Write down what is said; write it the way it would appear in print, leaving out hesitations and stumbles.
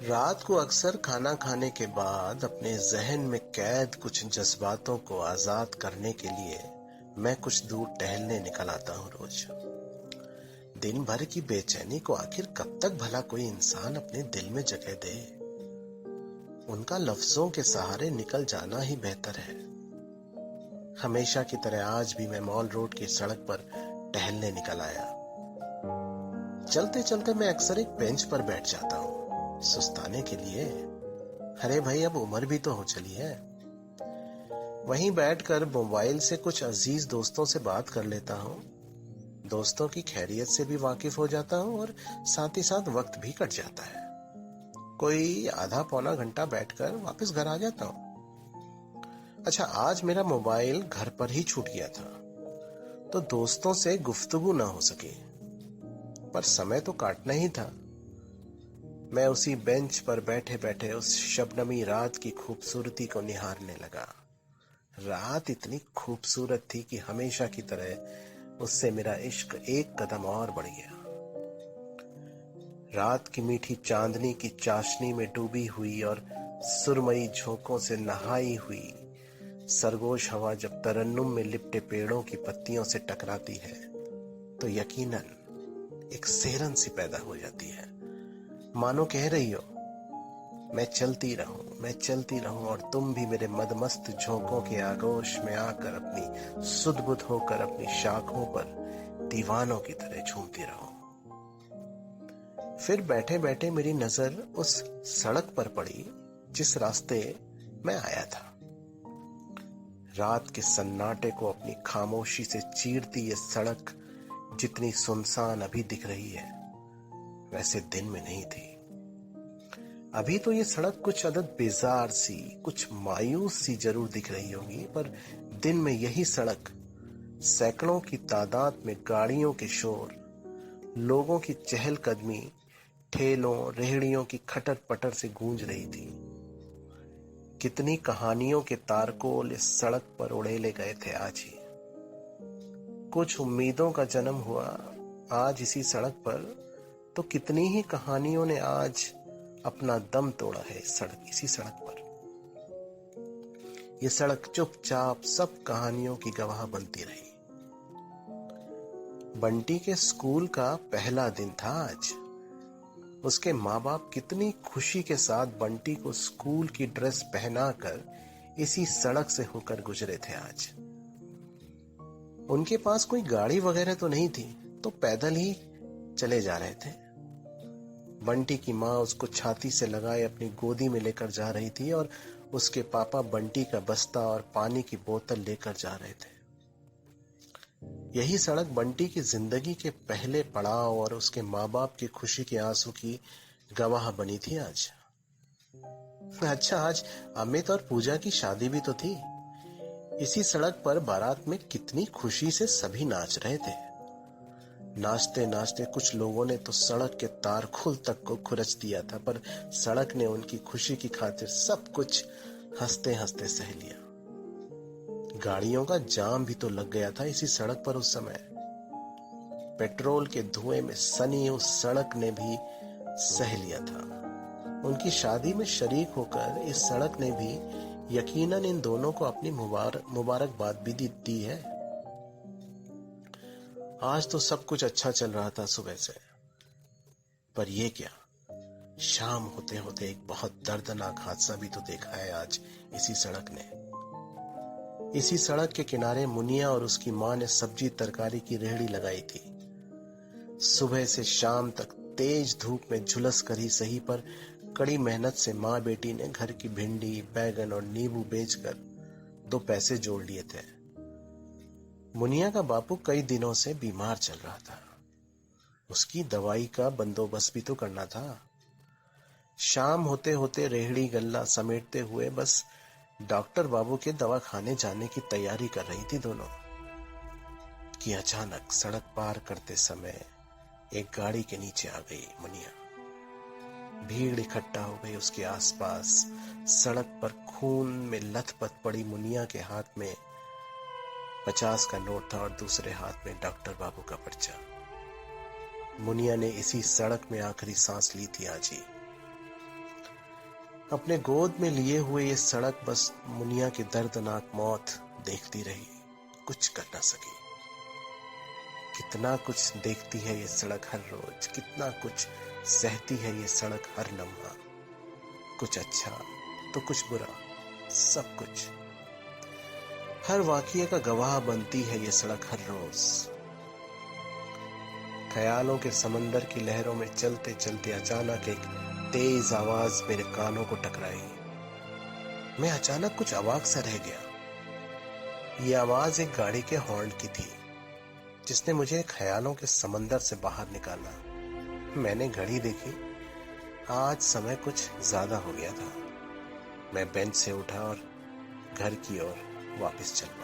रात को अक्सर खाना खाने के बाद अपने जहन में कैद कुछ जज्बातों को आजाद करने के लिए मैं कुछ दूर टहलने निकल आता हूँ रोज। दिन भर की बेचैनी को आखिर कब तक भला कोई इंसान अपने दिल में जगह दे। उनका लफ्जों के सहारे निकल जाना ही बेहतर है। हमेशा की तरह आज भी मैं मॉल रोड की सड़क पर टहलने निकल आया। चलते चलते मैं अक्सर एक बेंच पर बैठ जाता हूँ सुस्ताने के लिए। अरे भाई, अब उम्र भी तो हो चली है। वहीं बैठकर मोबाइल से कुछ अजीज दोस्तों से बात कर लेता हूँ। दोस्तों की खैरियत से भी वाकिफ हो जाता हूँ और साथ ही साथ वक्त भी कट जाता है। कोई आधा पौना घंटा बैठकर वापस घर आ जाता हूँ। अच्छा, आज मेरा मोबाइल घर पर ही छूट गया था तो दोस्तों से गुफ्तगू ना हो सकी, पर समय तो काटना ही था। मैं उसी बेंच पर बैठे बैठे उस शबनमी रात की खूबसूरती को निहारने लगा। रात इतनी खूबसूरत थी कि हमेशा की तरह उससे मेरा इश्क एक कदम और बढ़ गया। रात की मीठी चांदनी की चाशनी में डूबी हुई और सुरमई झोंकों से नहाई हुई सरगोश हवा जब तरन्नुम में लिपटे पेड़ों की पत्तियों से टकराती है तो यकीनन एक सेरन सी पैदा हो जाती है। मानो कह रही हो, मैं चलती रहूं और तुम भी मेरे मदमस्त झोंकों के आगोश में आकर अपनी सुध-बुध होकर अपनी शाखों पर दीवानों की तरह झूमती रहो। फिर बैठे बैठे मेरी नजर उस सड़क पर पड़ी जिस रास्ते मैं आया था। रात के सन्नाटे को अपनी खामोशी से चीरती ये सड़क जितनी सुनसान अभी दिख रही है, वैसे दिन में नहीं थी। अभी तो ये सड़क कुछ अदद बेजार सी, कुछ मायूस सी जरूर दिख रही होगी, पर दिन में यही सड़क सैकड़ों की तादाद में गाड़ियों के शोर, लोगों की चहलकदमी, ठेलों रेहड़ियों की खटर पटर से गूंज रही थी। कितनी कहानियों के तारकोल इस सड़क पर उड़ेले गए थे आज ही। कुछ उम्मीदों का जन्म हुआ आज इसी सड़क पर, तो कितनी ही कहानियों ने आज अपना दम तोड़ा है इसी सड़क पर। यह सड़क चुपचाप सब कहानियों की गवाह बनती रही। बंटी के स्कूल का पहला दिन था आज। उसके माँ बाप कितनी खुशी के साथ बंटी को स्कूल की ड्रेस पहनाकर इसी सड़क से होकर गुजरे थे आज। उनके पास कोई गाड़ी वगैरह तो नहीं थी, तो पैदल ही चले जा रहे थे। बंटी की माँ उसको छाती से लगाए अपनी गोदी में लेकर जा रही थी और उसके पापा बंटी का बस्ता और पानी की बोतल लेकर जा रहे थे। यही सड़क बंटी की जिंदगी के पहले पड़ाव और उसके माँ बाप की खुशी के आंसू की गवाह बनी थी आज। अच्छा, आज अमित और पूजा की शादी भी तो थी। इसी सड़क पर बारात में कितनी खुशी से सभी नाच रहे थे। नाचते नाचते कुछ लोगों ने तो सड़क के तारखुल तक को खुरच दिया था, पर सड़क ने उनकी खुशी की खातिर सब कुछ हंसते हंसते सह लिया। गाड़ियों का जाम भी तो लग गया था इसी सड़क पर उस समय। पेट्रोल के धुएं में सनी उस सड़क ने भी सह लिया था। उनकी शादी में शरीक होकर इस सड़क ने भी यकीनन इन दोनों को अपनी मुबारकबाद भी दी है। आज तो सब कुछ अच्छा चल रहा था सुबह से, पर ये क्या, शाम होते होते एक बहुत दर्दनाक हादसा भी तो देखा है आज इसी सड़क ने। इसी सड़क के किनारे मुनिया और उसकी मां ने सब्जी तरकारी की रेहड़ी लगाई थी। सुबह से शाम तक तेज धूप में झुलस कर ही सही, पर कड़ी मेहनत से माँ बेटी ने घर की भिंडी, बैगन और नींबू बेचकर 2 पैसे जोड़ लिए थे। मुनिया का बापू कई दिनों से बीमार चल रहा था। उसकी दवाई का बंदोबस्त भी तो करना था। शाम होते होते रेहड़ी गल्ला समेटते हुए बस डॉक्टर बाबू के दवाखाने जाने की तैयारी कर रही थी दोनों, कि अचानक सड़क पार करते समय एक गाड़ी के नीचे आ गई मुनिया। भीड़ इकट्ठा हो गई उसके आसपास। सड़क पर खून में लथपथ पड़ी मुनिया के हाथ में 50 का नोट था और दूसरे हाथ में डॉक्टर बाबू का पर्चा। मुनिया ने इसी सड़क में आखिरी सांस ली थी आज ही। अपने गोद में लिए हुए ये सड़क बस मुनिया की दर्दनाक मौत देखती रही, कुछ कर ना सकी। कितना कुछ देखती है ये सड़क हर रोज, कितना कुछ सहती है ये सड़क हर लम्हा। कुछ अच्छा तो कुछ बुरा, सब कुछ। हर वाकये का गवाह बनती है ये सड़क हर रोज। ख्यालों के समंदर की लहरों में चलते चलते अचानक एक तेज आवाज मेरे कानों को टकराई। मैं अचानक कुछ अवाक सा रह गया। ये आवाज एक गाड़ी के हॉर्न की थी, जिसने मुझे ख्यालों के समंदर से बाहर निकाला। मैंने घड़ी देखी, आज समय कुछ ज्यादा हो गया था। मैं बेंच से उठा और घर की ओर वापस चल पड़ा।